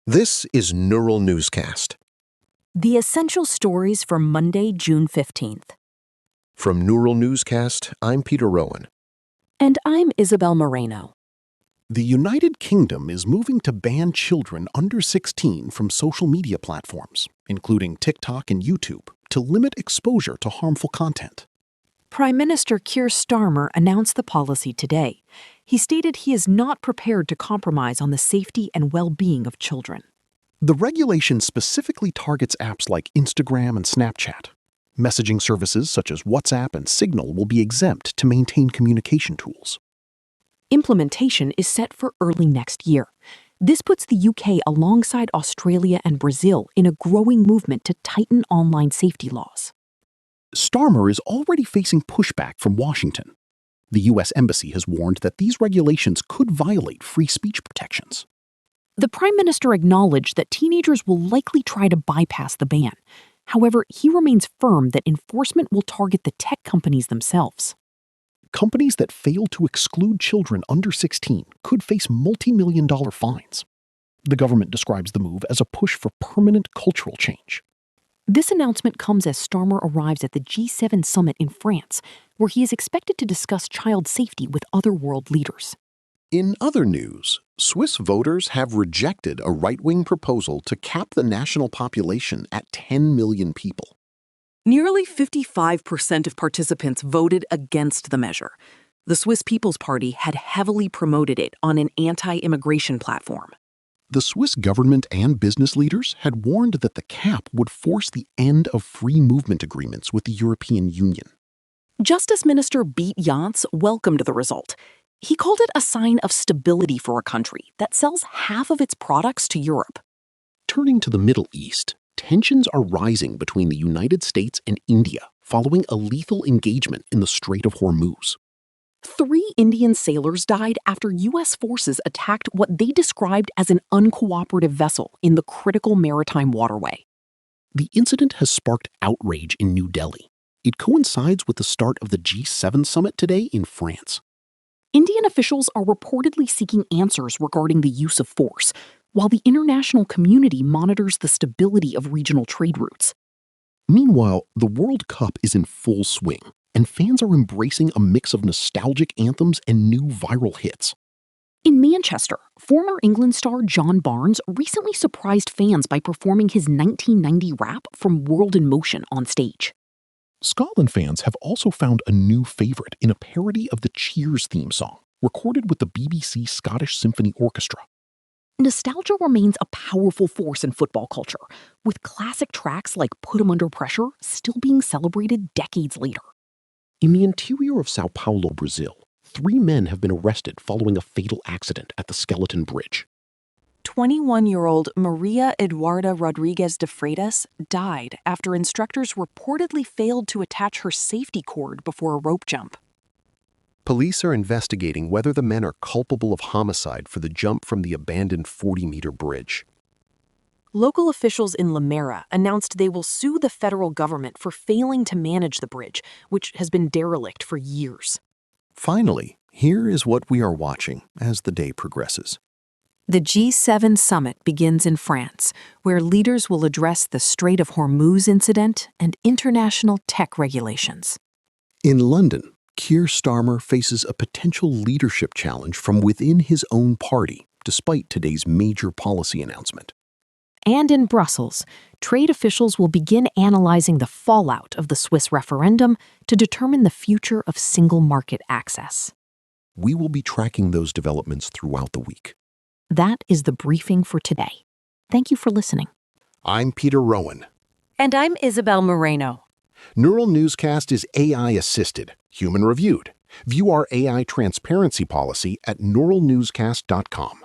This is Neural Newscast. The essential stories for Monday, June 15th. From Neural Newscast, I'm Peter Rowan. And I'm Isabel Moreno. The United Kingdom is moving to ban children under 16 from social media platforms, including TikTok and YouTube, to limit exposure to harmful content. Prime Minister Keir Starmer announced the policy today. He stated he is not prepared to compromise on the safety and well-being of children. The regulation specifically targets apps like Instagram and Snapchat. Messaging services such as WhatsApp and Signal will be exempt to maintain communication tools. Implementation is set for early next year. This puts the UK alongside Australia and Brazil in a growing movement to tighten online safety laws. Starmer is already facing pushback from Washington. The U.S. Embassy has warned that these regulations could violate free speech protections. The Prime Minister acknowledged that teenagers will likely try to bypass the ban. However, he remains firm that enforcement will target the tech companies themselves. Companies that fail to exclude children under 16 could face multi-million-dollar fines. The government describes the move as a push for permanent cultural change. This announcement comes as Starmer arrives at the G7 summit in France, where he is expected to discuss child safety with other world leaders. In other news, Swiss voters have rejected a right-wing proposal to cap the national population at 10 million people. Nearly 55% of participants voted against the measure. The Swiss People's Party had heavily promoted it on an anti-immigration platform. The Swiss government and business leaders had warned that the cap would force the end of free movement agreements with the European Union. Justice Minister Beat Jans welcomed the result. He called it a sign of stability for a country that sells half of its products to Europe. Turning to the Middle East, tensions are rising between the United States and India following a lethal engagement in the Strait of Hormuz. 3 Indian sailors died after U.S. forces attacked what they described as an uncooperative vessel in the critical maritime waterway. The incident has sparked outrage in New Delhi. It coincides with the start of the G7 summit today in France. Indian officials are reportedly seeking answers regarding the use of force, while the international community monitors the stability of regional trade routes. Meanwhile, the World Cup is in full swing, and fans are embracing a mix of nostalgic anthems and new viral hits. In Manchester, former England star John Barnes recently surprised fans by performing his 1990 rap from World in Motion on stage. Scotland fans have also found a new favorite in a parody of the Cheers theme song, recorded with the BBC Scottish Symphony Orchestra. Nostalgia remains a powerful force in football culture, with classic tracks like Put 'Em Under Pressure still being celebrated decades later. In the interior of Sao Paulo, Brazil, 3 men have been arrested following a fatal accident at the Skeleton Bridge. 21-year-old Maria Eduarda Rodriguez de Freitas died after instructors reportedly failed to attach her safety cord before a rope jump. Police are investigating whether the men are culpable of homicide for the jump from the abandoned 40-meter bridge. Local officials in Limera announced they will sue the federal government for failing to manage the bridge, which has been derelict for years. Finally, here is what we are watching as the day progresses. The G7 summit begins in France, where leaders will address the Strait of Hormuz incident and international tech regulations. In London, Keir Starmer faces a potential leadership challenge from within his own party, despite today's major policy announcement. And in Brussels, trade officials will begin analyzing the fallout of the Swiss referendum to determine the future of single market access. We will be tracking those developments throughout the week. That is the briefing for today. Thank you for listening. I'm Peter Rowan. And I'm Isabel Moreno. Neural Newscast is AI-assisted, human-reviewed. View our AI transparency policy at neuralnewscast.com.